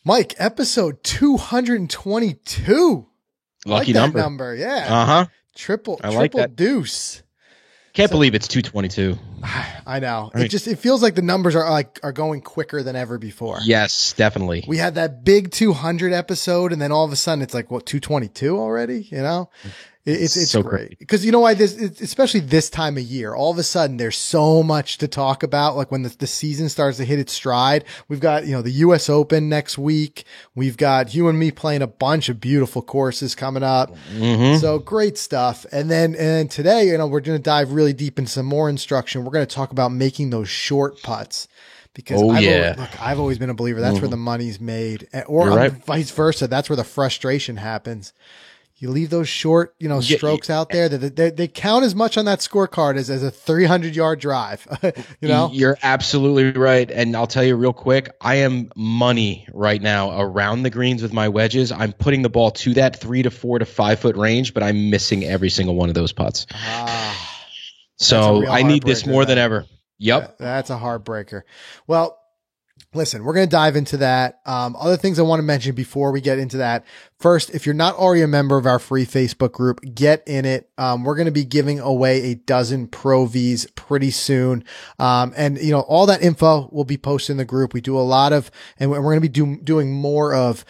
Mike, episode 222. Lucky that number. number. Yeah. Uh-huh. Triple like that. deuce. Can't believe it's 222. I know. I mean- It feels like the numbers are going quicker than ever before. Yes, definitely. We had that big 200 episode, and then all of a sudden it's like, what, 222 already? You know, it's So great because you know why especially this time of year, all of a sudden there's so much to talk about. Like when the season starts to hit its stride, we've got, the US Open next week. We've got you and me playing a bunch of beautiful courses coming up. Mm-hmm. So great stuff. And then today, we're going to dive really deep into some more instruction. We're going to talk about making those short putts. Because I've always been a believer that's where the money's made, or vice versa. That's where the frustration happens. You leave those short, strokes out there that they count as much on that scorecard as a 300-yard drive. You're absolutely right. And I'll tell you real quick, I am money right now around the greens with my wedges. I'm putting the ball to that 3 to 4 to 5 foot range, but I'm missing every single one of those putts. So I need this more than ever. Yep. That's a heartbreaker. Well, listen, we're going to dive into that. Other things I want to mention before we get into that. First, if you're not already a member of our free Facebook group, get in it. We're going to be giving away a dozen Pro Vs pretty soon. And all that info will be posted in the group. We do a lot of, and we're going to be doing more of,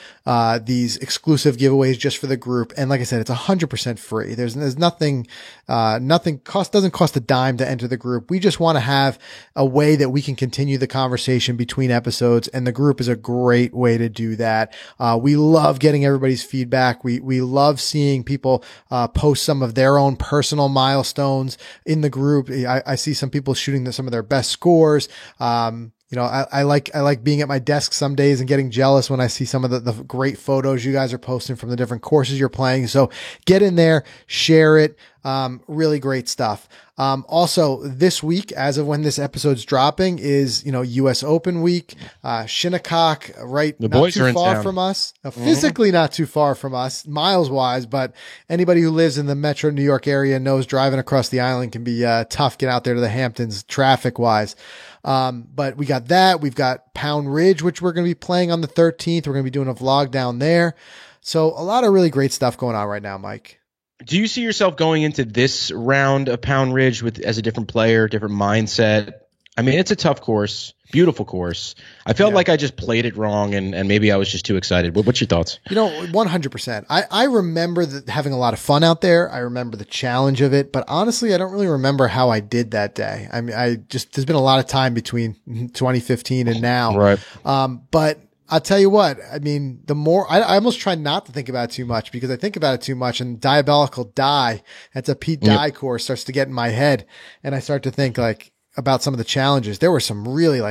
these exclusive giveaways just for the group. And like I said, it's 100% free. There's nothing, doesn't cost a dime to enter the group. We just want to have a way that we can continue the conversation between episodes, and the group is a great way to do that. We love getting everybody's feedback. We love seeing people post some of their own personal milestones in the group. I see some people shooting some of their best scores. I like being at my desk some days and getting jealous when I see some of the great photos you guys are posting from the different courses you're playing. So get in there, share it. Really great stuff. Also this week, as of when this episode's dropping, is, US Open week, Shinnecock, right? The not boys too are in far town. from us, physically not too far from us, miles wise, but anybody who lives in the metro New York area knows driving across the island can be, tough. Get out there to the Hamptons traffic wise. But we got that. We've got Pound Ridge, which we're going to be playing on the 13th. We're going to be doing a vlog down there. So a lot of really great stuff going on right now, Mike. Do you see yourself going into this round of Pound Ridge as a different player, different mindset? I mean, it's a tough course, beautiful course. I felt like I just played it wrong, and maybe I was just too excited. What's your thoughts? 100%. I remember having a lot of fun out there. I remember the challenge of it, but honestly, I don't really remember how I did that day. I mean, there's been a lot of time between 2015 and now. Right. But I'll tell you what, I mean, the more I almost try not to think about it too much, because I think about it too much, and Diabolical Die, that's a Pete Dye course, starts to get in my head, and I start to think about some of the challenges. There were some really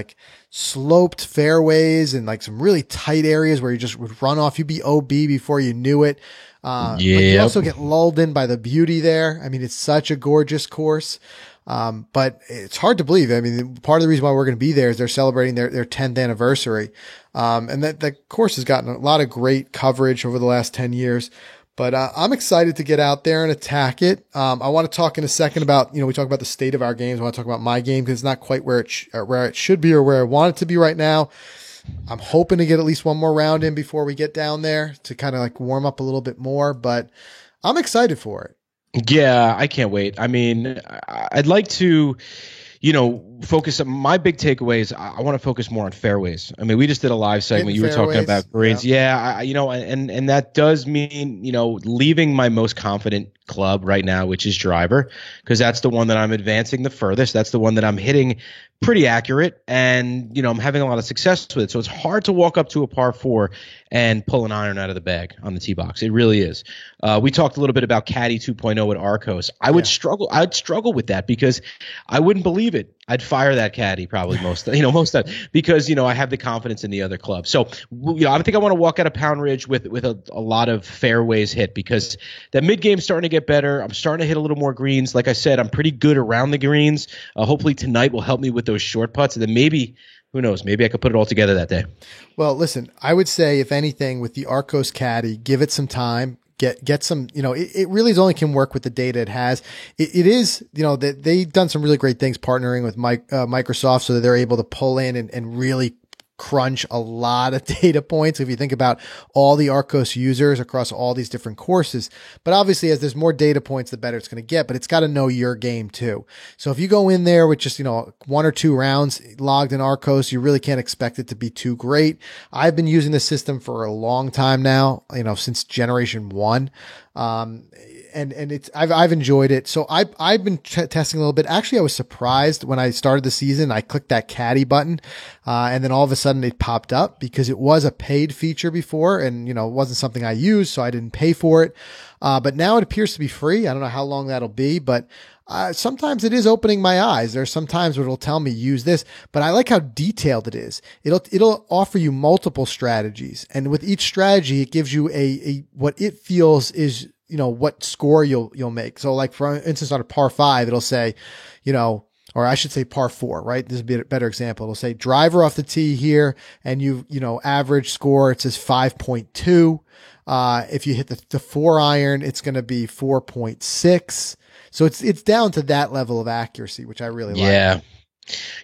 sloped fairways and some really tight areas where you just would run off. You'd be OB before you knew it. But you also get lulled in by the beauty there. I mean, it's such a gorgeous course. But it's hard to believe. I mean, part of the reason why we're going to be there is they're celebrating their 10th anniversary. And that the course has gotten a lot of great coverage over the last 10 years. But I'm excited to get out there and attack it. I want to talk in a second about, we talk about the state of our games. I want to talk about my game because it's not quite where it should be or where I want it to be right now. I'm hoping to get at least one more round in before we get down there to kind of warm up a little bit more, but I'm excited for it. Yeah, I can't wait. I mean, I'd like to, focus on my big takeaways. I want to focus more on fairways. I mean, we just did a live segment. You were talking about greens. Yeah, and that does mean, leaving my most confident club right now, which is driver, because that's the one that I'm advancing the furthest. That's the one that I'm hitting pretty accurate, and I'm having a lot of success with it. So it's hard to walk up to a par 4 and pull an iron out of the bag on the tee box. It really is. We talked a little bit about Caddy 2.0 at Arcos. I'd struggle with that because I wouldn't believe it. I'd fire that caddy probably most time because, I have the confidence in the other club. So, I think I want to walk out of Pound Ridge with a lot of fairways hit, because that mid game's starting to get better. I'm starting to hit a little more greens. Like I said, I'm pretty good around the greens. Hopefully tonight will help me with those short putts, and then maybe, who knows, maybe I could put it all together that day. Well, listen, I would say, if anything, with the Arcos caddy, give it some time. Get some, it really only can work with the data it has. It is, they've done some really great things partnering with Microsoft, so that they're able to pull in and really crunch a lot of data points if you think about all the Arccos users across all these different courses. But obviously, as there's more data points, the better it's going to get, but it's got to know your game too. So if you go in there with just, 1 or 2 rounds logged in Arccos, you really can't expect it to be too great. I've been using the system for a long time now, since generation 1. And I've enjoyed it. So I've been testing a little bit. Actually, I was surprised when I started the season. I clicked that caddy button, and then all of a sudden it popped up because it was a paid feature before, and it wasn't something I used, so I didn't pay for it. But now it appears to be free. I don't know how long that'll be, but sometimes it is opening my eyes. There's some times where it'll tell me use this, but I like how detailed it is. It'll offer you multiple strategies, and with each strategy, it gives you a what it feels is what score you'll make. So like for instance, on a par 5, it'll say, or I should say par 4, right? This would be a better example. It'll say driver off the tee here, and average score, it says 5.2. If you hit the 4 iron, it's going to be 4.6. So it's down to that level of accuracy, which I really like. Yeah.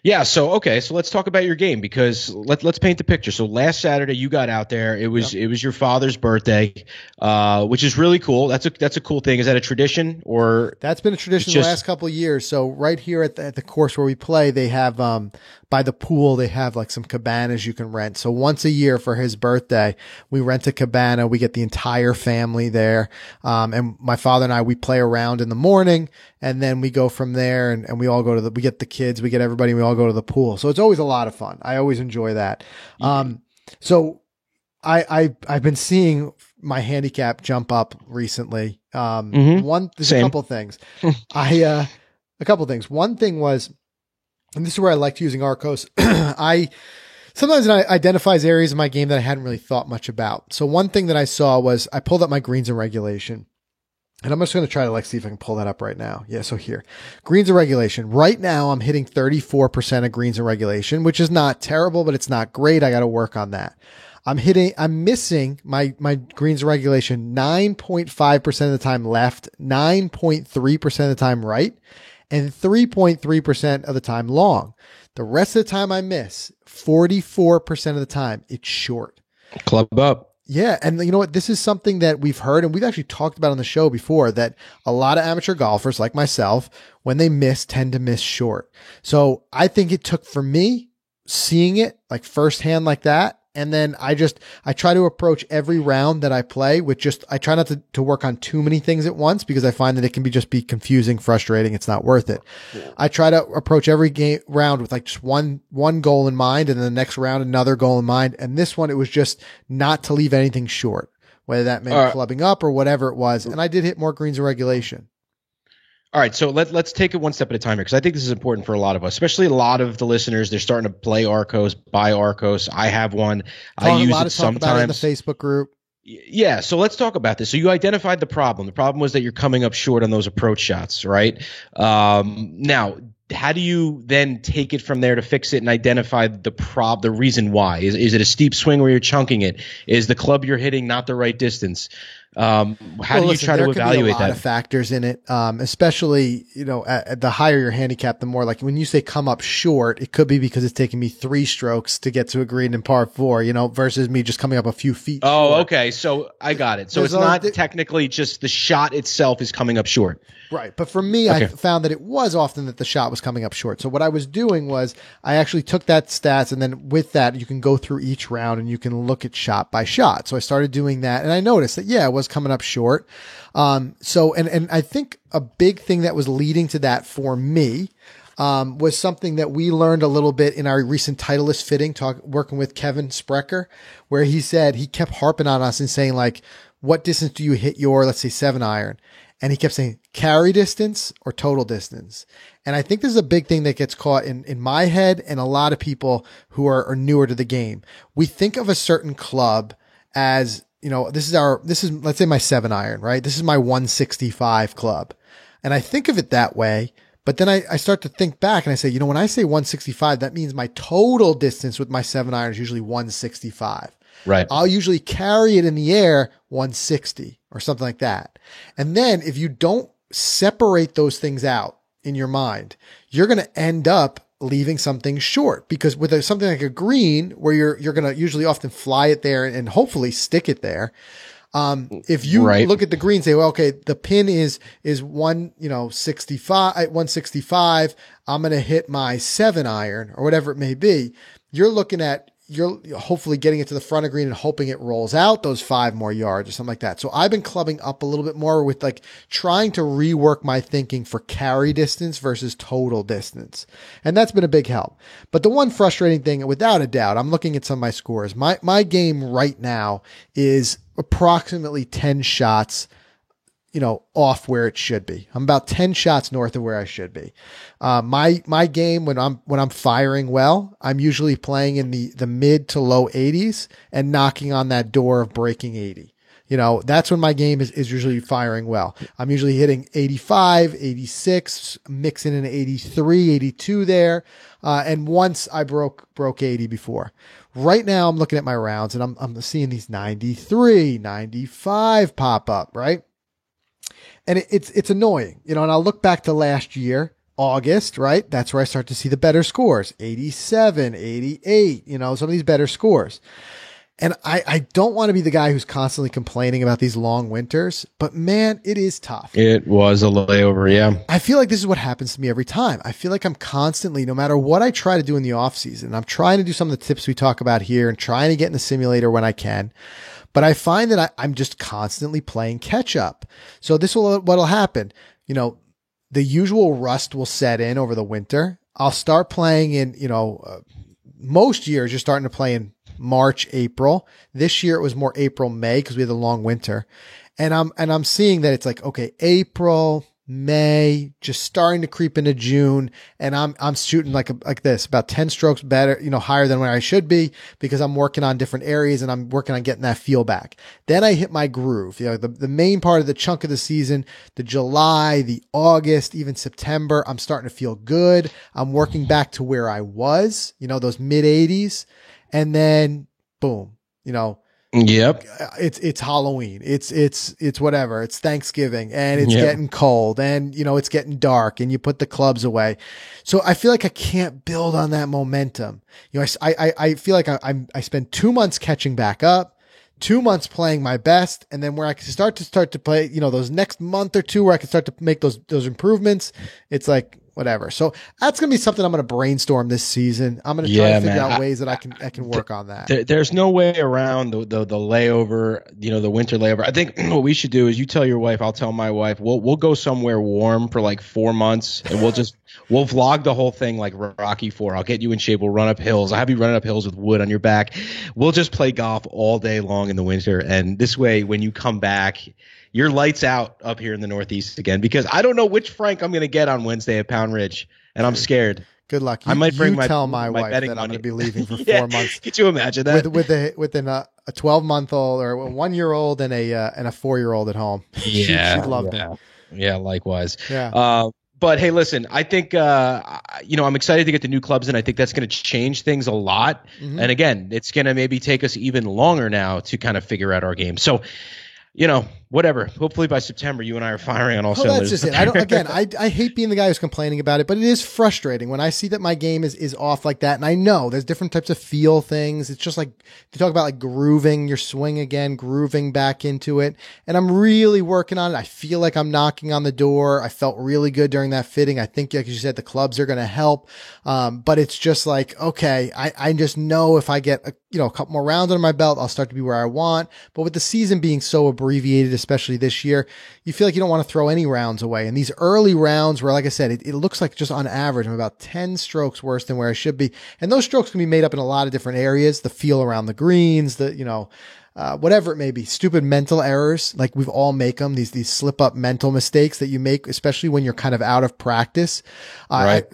Yeah. So, okay. So let's talk about your game, because let's paint the picture. So last Saturday you got out there. It was your father's birthday, which is really cool. That's a cool thing. Is that a tradition, or? That's been a tradition the last couple of years. So right here at the course where we play, they have, by the pool, they have like some cabanas you can rent. So once a year for his birthday, we rent a cabana. We get the entire family there. And my father and I, we play around in the morning, and then we go from there, and we all go to we get the kids, we get everybody, and we all go to the pool. So it's always a lot of fun. I always enjoy that. So I've been seeing my handicap jump up recently. There's a couple things. A couple things. One thing was, and this is where I liked using Arccos. Sometimes it identifies areas of my game that I hadn't really thought much about. So one thing that I saw was I pulled up my greens and regulation. And I'm just going to try to see if I can pull that up right now. Yeah, so here. Greens and regulation. Right now, I'm hitting 34% of greens and regulation, which is not terrible, but it's not great. I got to work on that. I'm missing my greens and regulation 9.5% of the time left, 9.3% of the time right, and 3.3% of the time long. The rest of the time I miss, 44% of the time, it's short. Club up. Yeah. And you know what? This is something that we've heard, and we've actually talked about on the show before, that a lot of amateur golfers like myself, when they miss, tend to miss short. So I think it took, for me, seeing it like firsthand like that. And then I try to approach every round that I play with I try not to work on too many things at once, because I find that it can just be confusing, frustrating. It's not worth it. Yeah. I try to approach every round with like just one goal in mind, and then the next round, another goal in mind. And this one, it was just not to leave anything short, whether that meant clubbing up or whatever it was. And I did hit more greens in regulation. All right, so let's take it one step at a time here, because I think this is important for a lot of us, especially a lot of the listeners. They're starting to play Arccos, buy Arccos. I have one. I use it sometimes. About it in the Facebook group. Yeah, so let's talk about this. So you identified the problem. The problem was that you're coming up short on those approach shots, right? Now, how do you then take it from there to fix it and identify the reason why? Is it a steep swing where you're chunking it? Is the club you're hitting not the right distance? How do you try to evaluate that? There could be a lot of factors in it, especially, at the higher your handicap, the more, like when you say come up short, it could be because it's taking me 3 strokes to get to a green in par 4, versus me just coming up a few feet. Oh, short. Okay. So I got it. So it's not technically just the shot itself is coming up short. Right. But for me, okay. I found that it was often that the shot was coming up short. So what I was doing was I actually took that stats, and then with that, you can go through each round and you can look at shot by shot. So I started doing that, and I noticed that, it was coming up short. So I think a big thing that was leading to that for me, was something that we learned a little bit in our recent Titleist fitting working with Kevin Sprecher, where he said, he kept harping on us and saying, like, what distance do you hit your, let's say, 7 iron? And he kept saying carry distance or total distance. And I think this is a big thing that gets caught in my head and a lot of people who are newer to the game. We think of a certain club as, this is, let's say, my 7 iron, right? This is my 165 club. And I think of it that way. But then I start to think back and I say, when I say 165, that means my total distance with my 7 iron is usually 165. Right. I'll usually carry it in the air 160 or something like that. And then if you don't separate those things out in your mind, you're going to end up leaving something short, because with something like a green where you're going to usually often fly it there and hopefully stick it there. If you look at the green, say, well, okay, the pin is 165, I'm going to hit my 7-iron or whatever it may be. You're hopefully getting it to the front of green and hoping it rolls out those 5 more yards or something like that. So I've been clubbing up a little bit more with like trying to rework my thinking for carry distance versus total distance. And that's been a big help. But the one frustrating thing, without a doubt, I'm looking at some of my scores. My game right now is approximately 10 shots, off where it should be. I'm about 10 shots north of where I should be. My game, when I'm firing well, I'm usually playing in the mid to low 80s and knocking on that door of breaking 80. That's when my game is usually firing well. I'm usually hitting 85, 86, mixing in 83, 82 there. And once I broke 80 before. Right now I'm looking at my rounds and I'm seeing these 93, 95 pop up, right? And it's annoying, and I'll look back to last year, August, right? That's where I start to see the better scores, 87, 88, some of these better scores. And I don't want to be the guy who's constantly complaining about these long winters, but man, it is tough. It was a layover, yeah. I feel like this is what happens to me every time. I feel like I'm constantly, no matter what I try to do in the off season, I'm trying to do some of the tips we talk about here and trying to get in the simulator when I can. But I find that I'm just constantly playing catch up. So what'll happen, the usual rust will set in over the winter. I'll start playing in, most years you're starting to play in March, April. This year it was more April, May because we had the long winter. And I'm seeing that it's like, okay, April, May, just starting to creep into June. And I'm shooting like this, about 10 strokes better, higher than where I should be because I'm working on different areas and I'm working on getting that feel back. Then I hit my groove, the main part of the chunk of the season, the July, the August, even September, I'm starting to feel good. I'm working back to where I was, those mid 80s. And then boom, yep. It's Halloween. It's whatever. It's Thanksgiving and it's getting cold and, it's getting dark and you put the clubs away. So I feel like I can't build on that momentum. I feel like I spend 2 months catching back up, 2 months playing my best. And then where I can start to play, those next month or two where I can start to make those improvements, it's like, whatever. So that's going to be something I'm going to brainstorm this season. I'm going to try to figure out ways that I can work on that. There's no way around the layover, the winter layover. I think what we should do is you tell your wife, I'll tell my wife, we'll go somewhere warm for like 4 months and we'll vlog the whole thing like Rocky 4. I'll get you in shape. We'll run up hills. I'll have you running up hills with wood on your back. We'll just play golf all day long in the winter. And this way, when you come back, your lights out up here in the Northeast again, because I don't know which Frank I'm going to get on Wednesday at Pound Ridge, and I'm scared. Good luck. I might bring tell my wife that money. I'm going to be leaving for 4 months. Could you imagine that? Within a 12-month-old or a 1-year-old and a 4-year-old at home. Yeah, she'd love that. Yeah, likewise. Yeah. But hey, listen, I think, I'm excited to get the new clubs in. I think that's going to change things a lot. Mm-hmm. And again, it's going to maybe take us even longer now to kind of figure out our game. So, whatever. Hopefully by September, you and I are firing on all cylinders. That's just it. I hate being the guy who's complaining about it, but it is frustrating when I see that my game is off like that. And I know there's different types of feel things. It's just like to talk about like grooving your swing again, grooving back into it. And I'm really working on it. I feel like I'm knocking on the door. I felt really good during that fitting. I think, like you said, the clubs are going to help. But it's just like, okay, I just know if I get a couple more rounds under my belt, I'll start to be where I want. But with the season being so abbreviated, especially this year, you feel like you don't want to throw any rounds away. And these early rounds where, like I said, it looks like just on average, I'm about 10 strokes worse than where I should be. And those strokes can be made up in a lot of different areas, the feel around the greens, whatever it may be, stupid mental errors. Like we've all make them, these slip up mental mistakes that you make, especially when you're kind of out of practice. Right.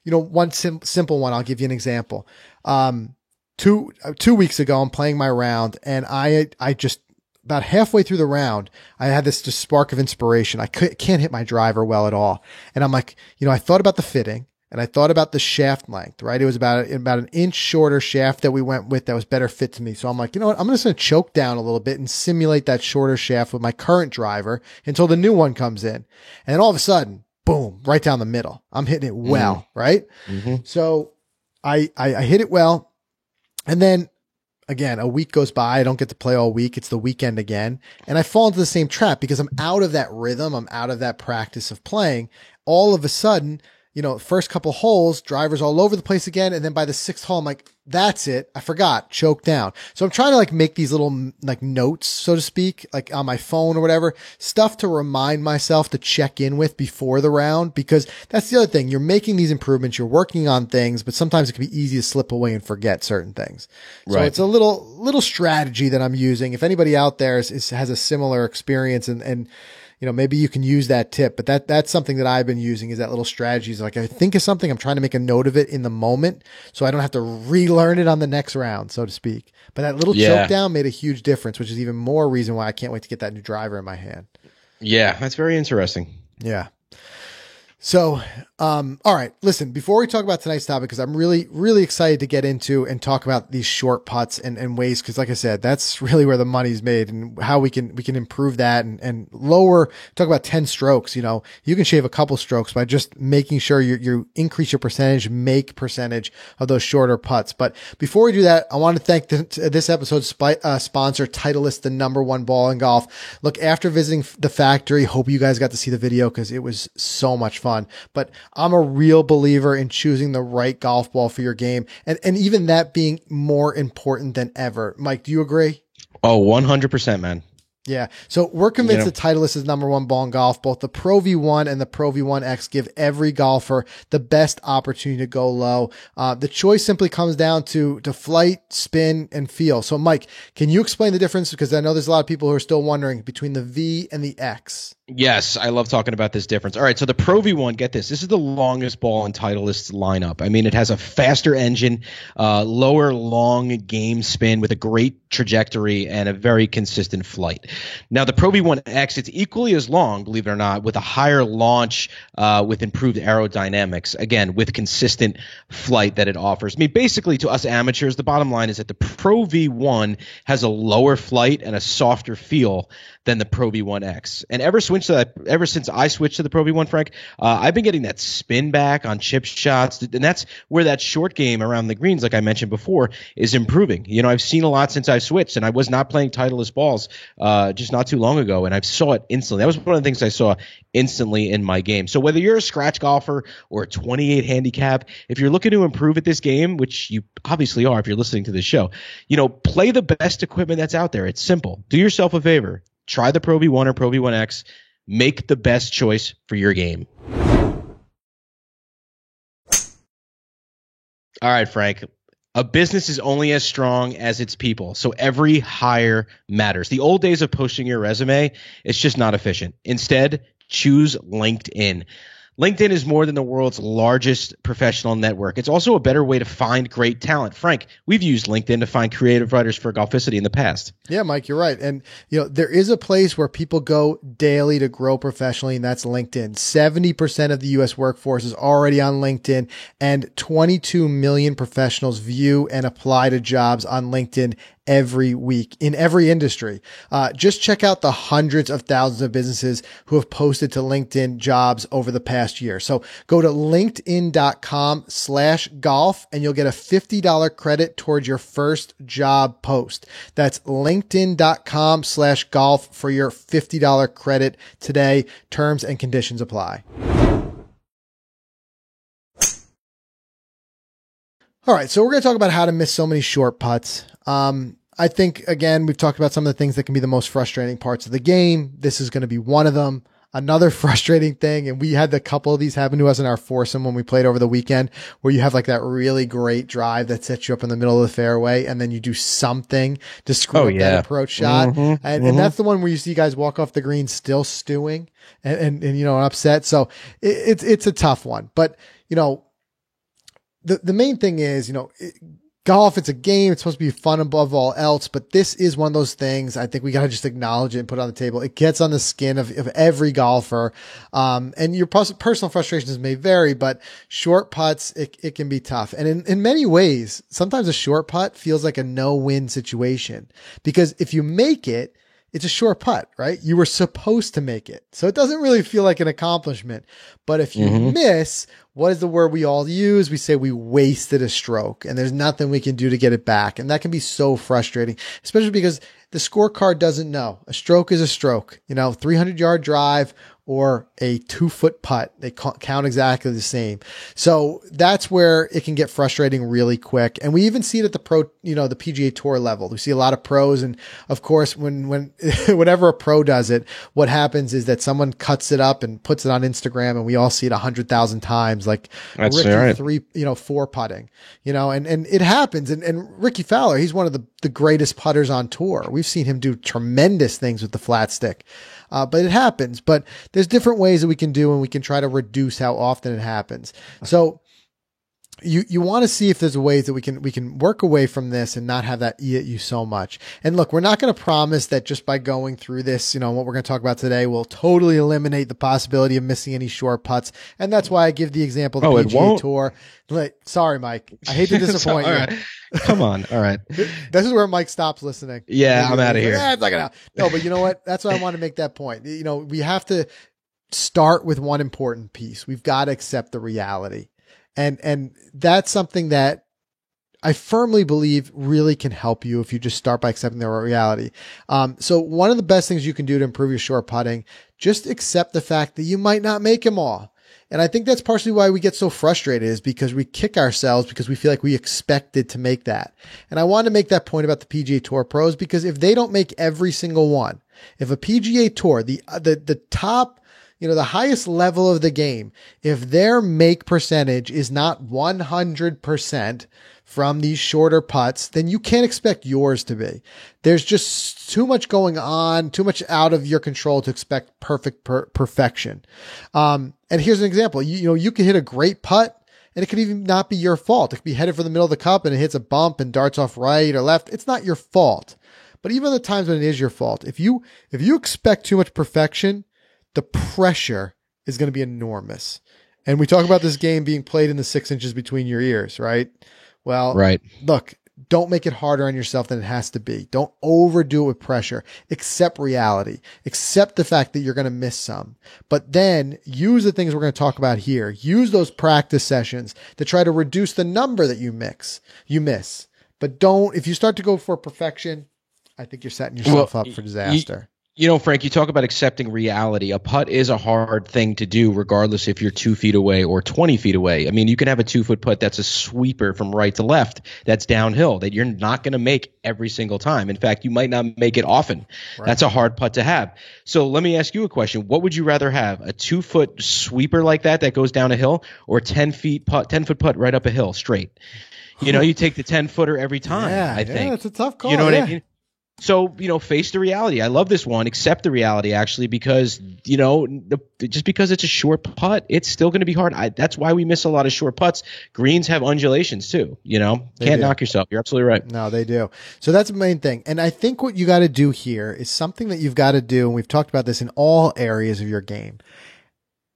One simple one, I'll give you an example. 2 weeks ago, I'm playing my round and I just, about halfway through the round, I had this just spark of inspiration. I can't hit my driver well at all. And I'm like, I thought about the fitting and I thought about the shaft length, right? It was about an inch shorter shaft that we went with that was better fit to me. So I'm like, you know what? I'm just going to choke down a little bit and simulate that shorter shaft with my current driver until the new one comes in. And then all of a sudden, boom, right down the middle. I'm hitting it well, right? So I hit it well. And then again, a week goes by. I don't get to play all week. It's the weekend again. And I fall into the same trap because I'm out of that rhythm. I'm out of that practice of playing. All of a sudden, first couple holes, drivers all over the place again. And then by the sixth hole, I'm like, that's it. I forgot, choked down. So I'm trying to like make these little like notes, so to speak, like on my phone or whatever, stuff to remind myself to check in with before the round, because that's the other thing. You're making these improvements. You're working on things, but sometimes it can be easy to slip away and forget certain things. So it's a little strategy that I'm using. If anybody out there has a similar experience and maybe you can use that tip, but that's something that I've been using, is that little strategy. Is like, I think of something, I'm trying to make a note of it in the moment so I don't have to relearn it on the next round, so to speak. But that little choke down made a huge difference, which is even more reason why I can't wait to get that new driver in my hand. Yeah, that's very interesting. Yeah. So, all right, listen, before we talk about tonight's topic, because I'm really, really excited to get into and talk about these short putts and ways, because like I said, that's really where the money's made, and how we can improve that and lower, talk about 10 strokes. You can shave a couple strokes by just making sure you increase your percentage of those shorter putts. But before we do that, I want to thank this episode's sponsor, Titleist, the #1 ball in golf. Look, after visiting the factory, hope you guys got to see the video because it was so much fun. But I'm a real believer in choosing the right golf ball for your game. And even that being more important than ever. Mike, do you agree? Oh, 100%, man. Yeah. So we're convinced that Titleist is #1 ball in golf. Both the Pro V1 and the Pro V1X give every golfer the best opportunity to go low. The choice simply comes down to flight, spin, and feel. So Mike, can you explain the difference? Because I know there's a lot of people who are still wondering between the V and the X. Yes, I love talking about this difference. All right, so the Pro V1, get this. This is the longest ball in Titleist's lineup. I mean, it has a faster engine, lower long game spin with a great trajectory and a very consistent flight. Now, the Pro V1X, it's equally as long, believe it or not, with a higher launch, with improved aerodynamics, again, with consistent flight that it offers. I mean, basically, to us amateurs, the bottom line is that the Pro V1 has a lower flight and a softer feel than the Pro V1X. And ever since I switched to the Pro V1, Frank, I've been getting that spin back on chip shots, and that's where that short game around the greens, like I mentioned before, is improving. I've seen a lot since I switched, and I was not playing Titleist balls just not too long ago, and I saw it instantly. That was one of the things I saw instantly in my game. So whether you're a scratch golfer or a 28 handicap, if you're looking to improve at this game, which you obviously are if you're listening to this show, play the best equipment that's out there. It's simple. Do yourself a favor. Try the Pro V1 or Pro V1X. Make the best choice for your game. All right, Frank. A business is only as strong as its people, so every hire matters. The old days of posting your resume, it's just not efficient. Instead, choose LinkedIn. LinkedIn is more than the world's largest professional network. It's also a better way to find great talent. Frank, we've used LinkedIn to find creative writers for Golficity in the past. Yeah, Mike, you're right. And, there is a place where people go daily to grow professionally, and that's LinkedIn. 70% of the U.S. workforce is already on LinkedIn, and 22 million professionals view and apply to jobs on LinkedIn every week in every industry. Just check out the hundreds of thousands of businesses who have posted to LinkedIn jobs over the past year. So go to linkedin.com/golf and you'll get a $50 credit towards your first job post. That's linkedin.com/golf for your $50 credit today. Terms and conditions apply. All right, so we're going to talk about how to miss so many short putts. I think, again, we've talked about some of the things that can be the most frustrating parts of the game. This is going to be one of them. Another frustrating thing, and we had a couple of these happen to us in our foursome when we played over the weekend, where you have like that really great drive that sets you up in the middle of the fairway, and then you do something to screw up that approach shot. And that's the one where you see guys walk off the green still stewing and upset. So it's a tough one. But, the main thing is, golf, it's a game. It's supposed to be fun above all else, but this is one of those things I think we got to just acknowledge it and put it on the table. It gets on the skin of every golfer. And your personal frustrations may vary, but short putts, it can be tough. And in many ways, sometimes a short putt feels like a no-win situation, because if you make it, it's a short putt, right? You were supposed to make it. So it doesn't really feel like an accomplishment. But if you miss, what is the word we all use? We say we wasted a stroke and there's nothing we can do to get it back. And that can be so frustrating, especially because the scorecard doesn't know. A stroke is a stroke, 300-yard drive or a 2-foot putt. They count exactly the same. So that's where it can get frustrating really quick. And we even see it at the the PGA Tour level. We see a lot of pros. And of course, when whenever a pro does it, what happens is that someone cuts it up and puts it on Instagram and we all see it 100,000 times, like that's Ricky right. 4 putting, and it happens. And Ricky Fowler, he's one of the greatest putters on tour. We've seen him do tremendous things with the flat stick. But it happens. But there's different ways that we can do, and we can try to reduce how often it happens. So you want to see if there's ways that we can work away from this and not have that eat at you so much. And look, we're not going to promise that just by going through this, what we're going to talk about today will totally eliminate the possibility of missing any short putts. And that's why I give the example of the PGA Tour. Sorry, Mike. I hate to disappoint you. Right. Come on. All right. This is where Mike stops listening. Yeah, I'm out of here. It's not gonna. No, but you know what? That's why I want to make that point. We have to start with one important piece. We've got to accept the reality. And that's something that I firmly believe really can help you if you just start by accepting the reality. So one of the best things you can do to improve your short putting, just accept the fact that you might not make them all. And I think that's partially why we get so frustrated, is because we kick ourselves because we feel like we expected to make that. And I want to make that point about the PGA Tour pros, because if they don't make every single one, if a PGA Tour, the top, the highest level of the game, if their make percentage is not 100% from these shorter putts, then you can't expect yours to be. There's just too much going on, too much out of your control to expect perfection. And here's an example. You can hit a great putt and it could even not be your fault. It could be headed for the middle of the cup and it hits a bump and darts off right or left. It's not your fault. But even the times when it is your fault, if you expect too much perfection, the pressure is going to be enormous. And we talk about this game being played in the 6 inches between your ears, right? Well, right. Look, don't make it harder on yourself than it has to be. Don't overdo it with pressure. Accept reality. Accept the fact that you're going to miss some. But then use the things we're going to talk about here. Use those practice sessions to try to reduce the number that you miss. But if you start to go for perfection, I think you're setting yourself up for disaster. Frank, you talk about accepting reality. A putt is a hard thing to do, regardless if you're 2 feet away or 20 feet away. I mean, you can have a 2-foot putt that's a sweeper from right to left that's downhill that you're not going to make every single time. In fact, you might not make it often. Right. That's a hard putt to have. So let me ask you a question. What would you rather have, a 2-foot sweeper like that goes down a hill, or 10-foot putt right up a hill straight? You take the 10-footer every time, I think. Yeah, it's a tough call. You know what I mean? So, face the reality. I love this one. Accept the reality, actually, because, just because it's a short putt, it's still going to be hard. That's why we miss a lot of short putts. Greens have undulations too, Can't knock yourself. You're absolutely right. No, they do. So that's the main thing. And I think what you got to do here is something that you've got to do, and we've talked about this in all areas of your game,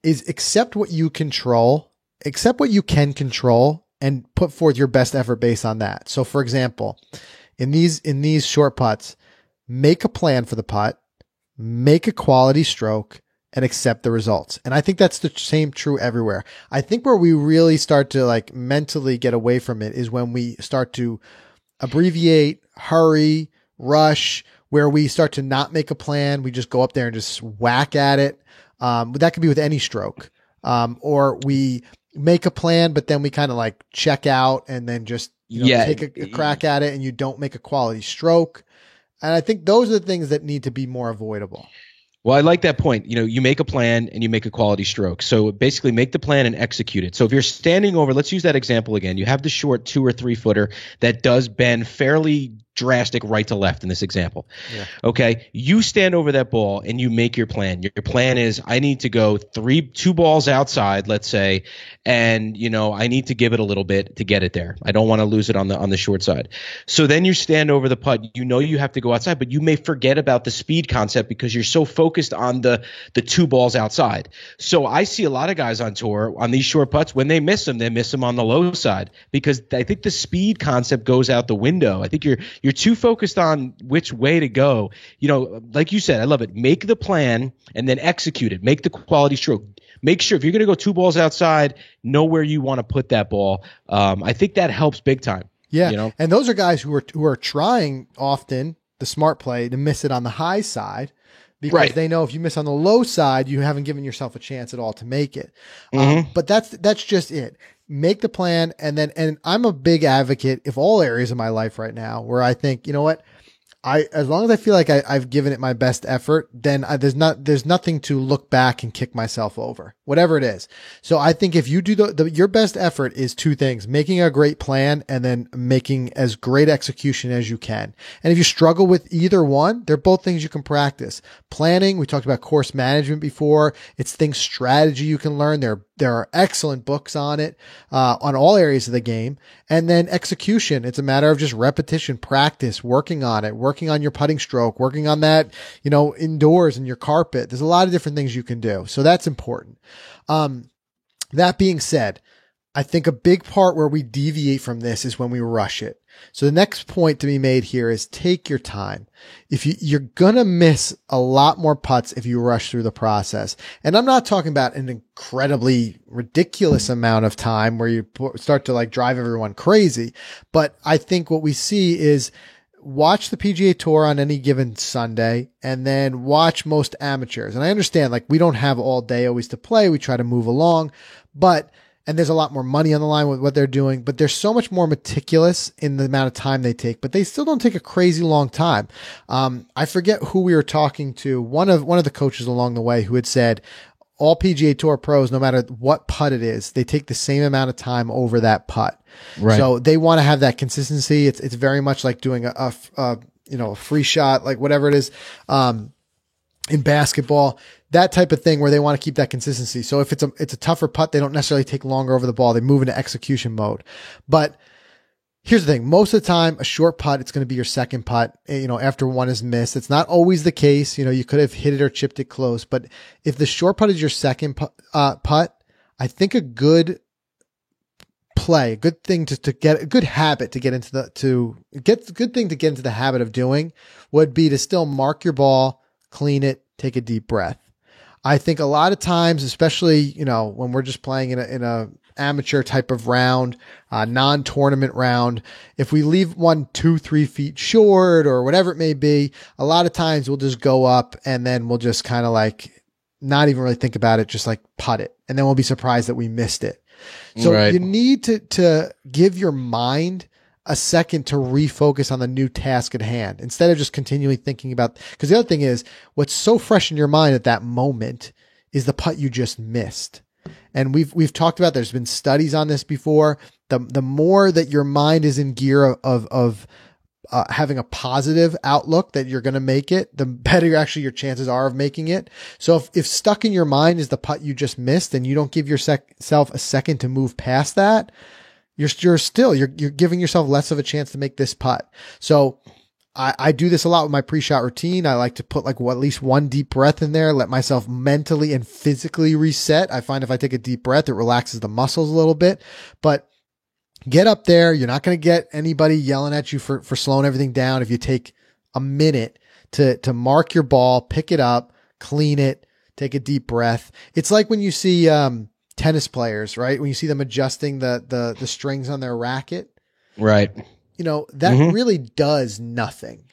is accept what you control, accept what you can control, and put forth your best effort based on that. So, for example, in these short putts, make a plan for the putt, make a quality stroke, and accept the results. And I think that's the same true everywhere. I think where we really start to mentally get away from it is when we start to abbreviate, hurry, rush, where we start to not make a plan. We just go up there and just whack at it. That could be with any stroke. Or we make a plan, but then we kind of check out and then just take a crack at it, and you don't make a quality stroke. And I think those are the things that need to be more avoidable. Well, I like that point. You make a plan and you make a quality stroke. So basically make the plan and execute it. So if you're standing over, let's use that example again. You have the short 2 or 3 footer that does bend fairly drastic right to left in this example. Yeah. Okay. You stand over that ball and you make your plan. Your plan is, I need to go 2 balls outside, let's say, and I need to give it a little bit to get it there. I don't want to lose it on the short side. So then you stand over the putt. You have to go outside, but you may forget about the speed concept because you're so focused on the 2 balls outside. So I see a lot of guys on tour on these short putts, when they miss them on the low side, because I think the speed concept goes out the window. I think you're You're too focused on which way to go. Like you said, I love it. Make the plan and then execute it. Make the quality stroke. Make sure if you're going to go 2 balls outside, know where you want to put that ball. I think that helps big time. Yeah. And those are guys who are trying often the smart play to miss it on the high side, because they know if you miss on the low side, you haven't given yourself a chance at all to make it. But that's just it. Make the plan. And I'm a big advocate of all areas of my life right now where I think, you know what, as long as I feel like I've given it my best effort, then there's nothing to look back and kick myself over, whatever it is. So I think if you do your best effort is 2 things: making a great plan and then making as great execution as you can. And if you struggle with either one, they're both things you can practice. Planning, we talked about course management before. It's strategy you can learn. There are excellent books on it, on all areas of the game. And then execution, it's a matter of just repetition, practice, working on it, working on your putting stroke, working on that, indoors in your carpet. There's a lot of different things you can do. So that's important. That being said, I think a big part where we deviate from this is when we rush it. So the next point to be made here is take your time. If you're going to miss a lot more putts if you rush through the process. And I'm not talking about an incredibly ridiculous amount of time where you start to drive everyone crazy. But I think what we see is watch the PGA Tour on any given Sunday and then watch most amateurs. And I understand we don't have all day always to play. We try to move along, and there's a lot more money on the line with what they're doing, but they're so much more meticulous in the amount of time they take, but they still don't take a crazy long time. I forget who we were talking to, one of the coaches along the way, who had said all PGA Tour pros, no matter what putt it is, they take the same amount of time over that putt. Right. So they want to have that consistency. It's very much like doing a free shot, whatever it is, in basketball, that type of thing where they want to keep that consistency. So if it's a tougher putt, they don't necessarily take longer over the ball. They move into execution mode. But here's the thing. Most of the time, a short putt, it's going to be your second putt, after one is missed. It's not always the case. You could have hit it or chipped it close. But if the short putt is your second putt, I think a good play, a good thing to get, a good habit to get into the habit of doing would be to still mark your ball, clean it, take a deep breath. I think a lot of times, especially, when we're just playing in a amateur type of round, non-tournament round, if we leave one 2-3 feet short or whatever it may be, a lot of times we'll just go up and then we'll just kind of not even really think about it, just putt it. And then we'll be surprised that we missed it. So you need to give your mind a second to refocus on the new task at hand instead of just continually thinking about, because the other thing is what's so fresh in your mind at that moment is the putt you just missed. And we've talked about, there's been studies on this before. The more that your mind is in gear of having a positive outlook that you're going to make it, the better actually your chances are of making it. So if stuck in your mind is the putt you just missed and you don't give yourself a second to move past that, you're giving yourself less of a chance to make this putt. So I do this a lot with my pre-shot routine. I like to put at least one deep breath in there, let myself mentally and physically reset. I find if I take a deep breath, it relaxes the muscles a little bit, but get up there. You're not going to get anybody yelling at you for slowing everything down. If you take a minute to mark your ball, pick it up, clean it, take a deep breath. It's like when you see, tennis players, right? When you see them adjusting the strings on their racket, right? That really does nothing.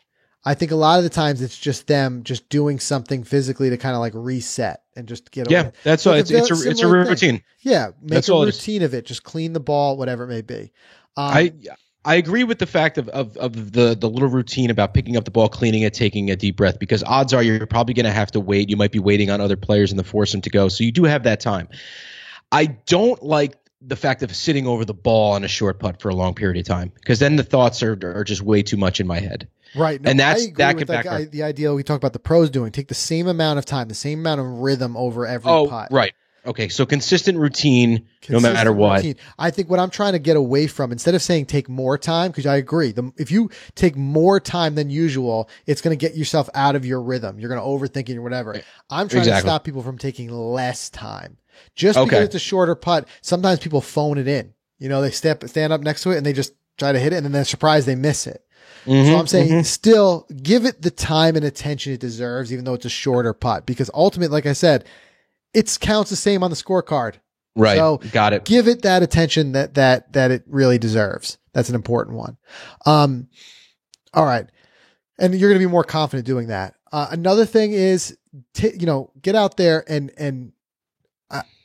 I think a lot of the times it's just them just doing something physically to kind of reset and just get away. That's all. It's a routine. Yeah, make a routine of it. Just clean the ball, whatever it may be. I agree with the fact of the little routine about picking up the ball, cleaning it, taking a deep breath, because odds are you're probably going to have to wait. You might be waiting on other players in the foursome to go, so you do have that time. I don't like the fact of sitting over the ball on a short putt for a long period of time, because then the thoughts are just way too much in my head. Right. No, and that could backfire. The idea we talked about the pros doing, take the same amount of time, the same amount of rhythm over every putt. Right. Okay. So consistent routine, no matter what. Routine. I think what I'm trying to get away from, instead of saying take more time, because I agree, if you take more time than usual, it's going to get yourself out of your rhythm. You're going to overthink it or whatever. I'm trying to stop people from taking less time. Just because it's a shorter putt, sometimes people phone it in. They stand up next to it and they just try to hit it, and then they're surprised they miss it. So I'm saying still give it the time and attention it deserves, even though it's a shorter putt, because ultimately, like I said, it counts the same on the scorecard. Right. So got it. Give it that attention that it really deserves. That's an important one. All right. And you're going to be more confident doing that. Another thing is, get out there and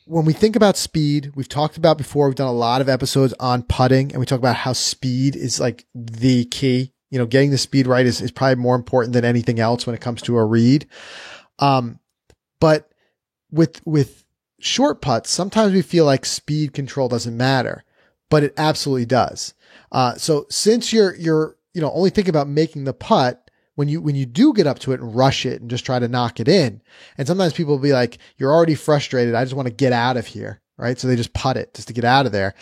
when we think about speed, we've talked about before, we've done a lot of episodes on putting, and we talk about how speed is like the key. Getting the speed right is probably more important than anything else when it comes to a read. But with short putts, sometimes we feel like speed control doesn't matter, but it absolutely does. So since you're only thinking about making the putt, when you do get up to it and rush it and just try to knock it in, and sometimes people will be like, you're already frustrated, I just want to get out of here, right? So they just putt it just to get out of there.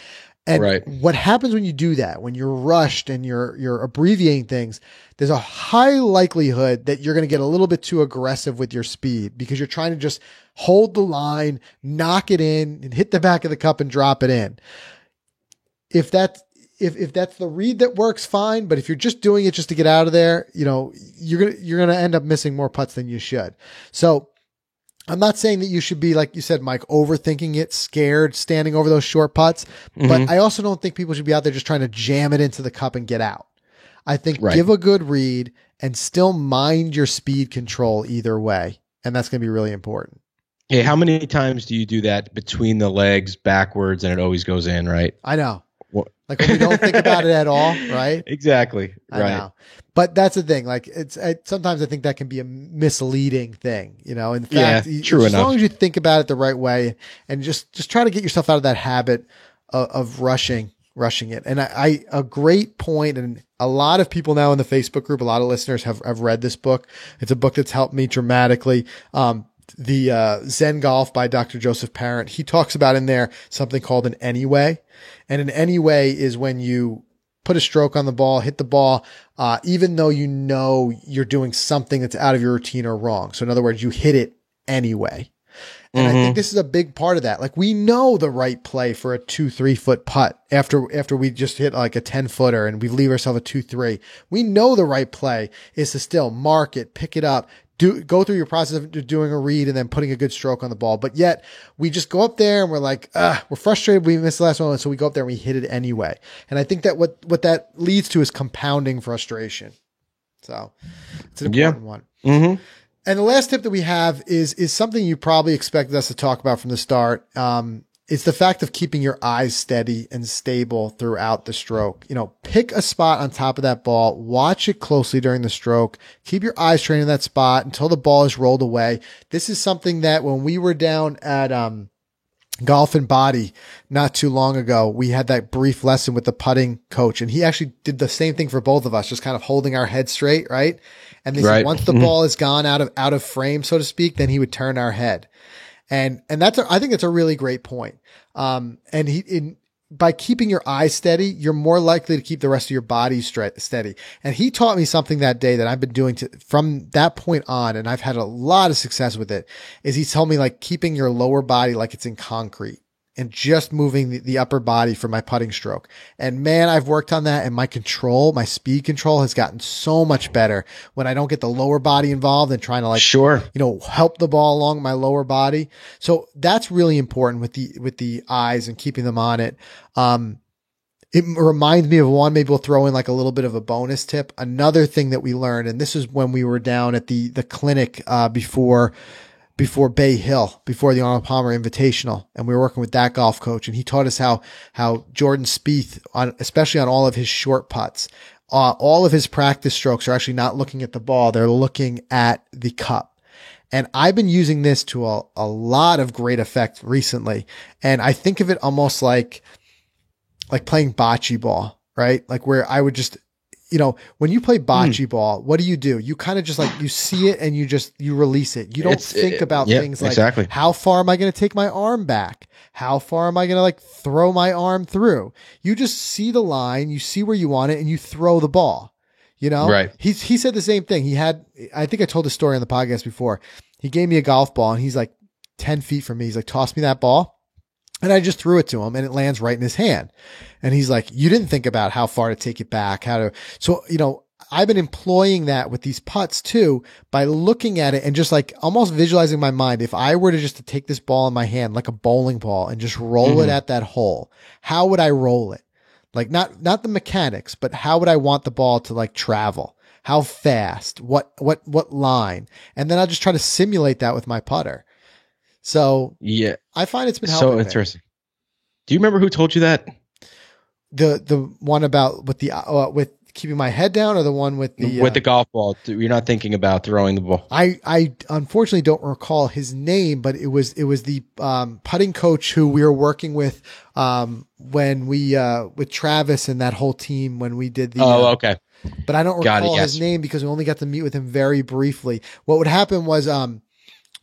And what happens when you do that, when you're rushed and you're abbreviating things, there's a high likelihood that you're going to get a little bit too aggressive with your speed because you're trying to just hold the line, knock it in, and hit the back of the cup and drop it in. If that's the read that works, fine. But if you're just doing it just to get out of there, you're gonna end up missing more putts than you should. So I'm not saying that you should be, like you said, Mike, overthinking it, scared, standing over those short putts. But I also don't think people should be out there just trying to jam it into the cup and get out. I think give a good read and still mind your speed control either way. And that's going to be really important. Yeah. How many times do you do that between the legs backwards and it always goes in, right? I know. Like when we don't think about it at all, right? Exactly. I know. But that's the thing. Like sometimes I think that can be a misleading thing, In fact, true as enough. long as you think about it the right way and just try to get yourself out of that habit of rushing it. And a great point, and a lot of people now in the Facebook group, a lot of listeners have read this book. It's a book that's helped me dramatically. The Zen Golf by Dr. Joseph Parent. He talks about in there something called an anyway. And an anyway is when you put a stroke on the ball, hit the ball, even though you're doing something that's out of your routine or wrong. So in other words, you hit it anyway. And I think this is a big part of that. Like we know the right play for a 2-3 foot putt after we just hit like a 10 footer and we leave ourselves a 2-3. We know the right play is to still mark it, pick it up, go through your process of doing a read and then putting a good stroke on the ball. But yet we just go up there and we're like, we're frustrated. We missed the last one. So we go up there and we hit it anyway. And I think that what that leads to is compounding frustration. So it's an important one. Mm-hmm. And the last tip that we have is something you probably expected us to talk about from the start. It's the fact of keeping your eyes steady and stable throughout the stroke. Pick a spot on top of that ball, watch it closely during the stroke, keep your eyes trained in that spot until the ball is rolled away. This is something that when we were down at, Golf and Body not too long ago, we had that brief lesson with the putting coach, and he actually did the same thing for both of us, just kind of holding our head straight. Right. And they said once the ball is gone out of frame, so to speak, then he would turn our head. And I think it's a really great point. By keeping your eyes steady, you're more likely to keep the rest of your body steady. And he taught me something that day that I've been doing from that point on, and I've had a lot of success with it, is he told me like keeping your lower body like it's in concrete and just moving the upper body for my putting stroke. And man, I've worked on that, and my speed control has gotten so much better when I don't get the lower body involved and trying to help the ball along my lower body. So that's really important with the eyes and keeping them on it. It reminds me of one, maybe we'll throw in like a little bit of a bonus tip. Another thing that we learned, and this is when we were down at the clinic, before Bay Hill, before the Arnold Palmer Invitational. And we were working with that golf coach, and he taught us how Jordan Spieth, especially on all of his short putts, all of his practice strokes are actually not looking at the ball. They're looking at the cup. And I've been using this to a lot of great effect recently. And I think of it almost like playing bocce ball, right? Like where I would just, when you play bocce ball, what do? You kind of just like, you see it and you release it. You don't think about things like, how far am I going to take my arm back? How far am I going to like throw my arm through? You just see the line, you see where you want it, and you throw the ball, Right. He said the same thing. I think I told this story on the podcast before. He gave me a golf ball and he's like 10 feet from me. He's like, toss me that ball. And I just threw it to him and it lands right in his hand. And he's like, you didn't think about how far to take it back, so, I've been employing that with these putts too, by looking at it and just like almost visualizing in my mind. If I were to just to take this ball in my hand, like a bowling ball, and just roll it at that hole, how would I roll it? Like not the mechanics, but how would I want the ball to like travel? How fast? What line? And then I'll just try to simulate that with my putter. So yeah, I find it's been helping. So interesting. Do you remember who told you that? The one about with the with keeping my head down, or the one with the golf ball? You're not thinking about throwing the ball. I unfortunately don't recall his name, but it was the putting coach who we were working with when we with Travis and that whole team when we did the okay. But I don't recall his name because we only got to meet with him very briefly. What would happen was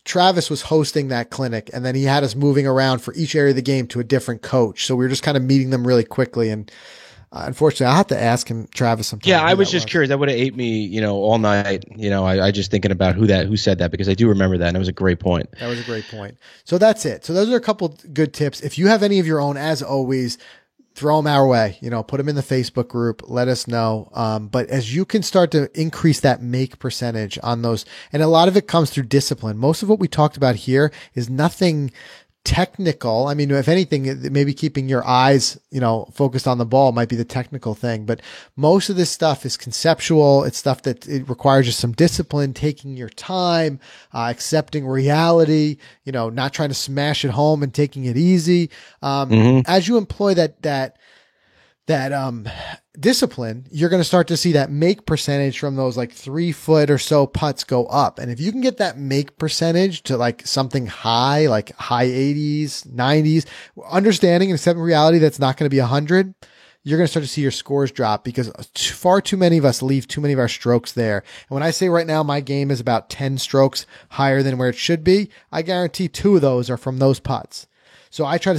Travis was hosting that clinic, and then he had us moving around for each area of the game to a different coach. So we were just kind of meeting them really quickly. And unfortunately, I'll have to ask him, Travis, sometime. Yeah, I was just curious. That would have ate me, all night. I just thinking about who said that, because I do remember that, and it was a great point. That was a great point. So that's it. So those are a couple good tips. If you have any of your own, as always, throw them our way, put them in the Facebook group, let us know. But as you can start to increase that make percentage on those, and a lot of it comes through discipline. Most of what we talked about here is nothing technical. I mean, if anything, maybe keeping your eyes, focused on the ball might be the technical thing, but most of this stuff is conceptual. It's stuff that it requires just some discipline, taking your time, accepting reality, not trying to smash it home and taking it easy. As you employ that discipline, you're going to start to see that make percentage from those like 3 foot or so putts go up. And if you can get that make percentage to like something high, like high 80s, 90s, understanding and accepting reality that's not going to be 100, you're going to start to see your scores drop, because far too many of us leave too many of our strokes there. And when I say right now, my game is about 10 strokes higher than where it should be, I guarantee 2 of those are from those putts. So I try to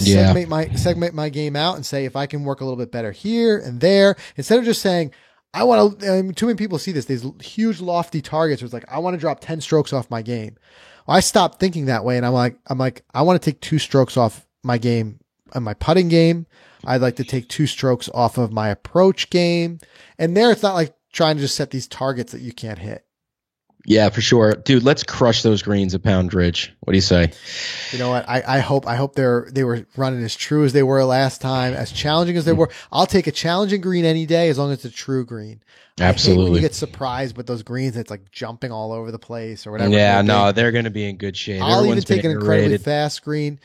segment my game out and say, if I can work a little bit better here and there, instead of just saying, I want to, too many people see these huge lofty targets where it's like, I want to drop 10 strokes off my game. Well, I stopped thinking that way. And I'm like, I want to take 2 strokes off my game on my putting game. I'd like to take 2 strokes off of my approach game. And there, it's not like trying to just set these targets that you can't hit. Yeah, for sure. Dude, let's crush those greens at Pound Ridge. What do you say? You know what? I hope they were running as true as they were last time, as challenging as they were. I'll take a challenging green any day as long as it's a true green. Absolutely. I hate when you get surprised with those greens, it's like jumping all over the place or whatever. Yeah, no, they're going to be in good shape. I'll even take an incredibly fast green.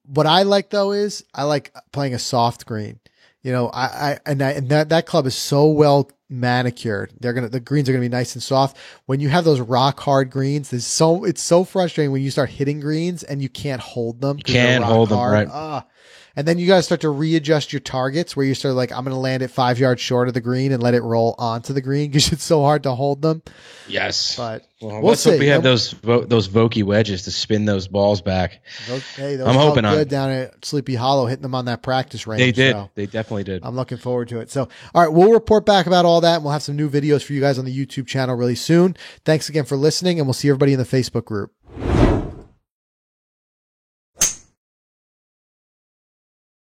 What I like though is I like playing a soft green. That club is so well manicured. The greens are gonna be nice and soft. When you have those rock hard greens, it's so frustrating when you start hitting greens and you can't hold them. You can't hold them, right? And then you got to start to readjust your targets where you start like, I'm going to land it 5 yards short of the green and let it roll onto the green because it's so hard to hold them. Yes. But let's hope we have those Vokey wedges to spin those balls back. Those I'm hoping good down at Sleepy Hollow, hitting them on that practice range. They did. So they definitely did. I'm looking forward to it. So, all right, we'll report back about all that, and we'll have some new videos for you guys on the YouTube channel really soon. Thanks again for listening, and we'll see everybody in the Facebook group.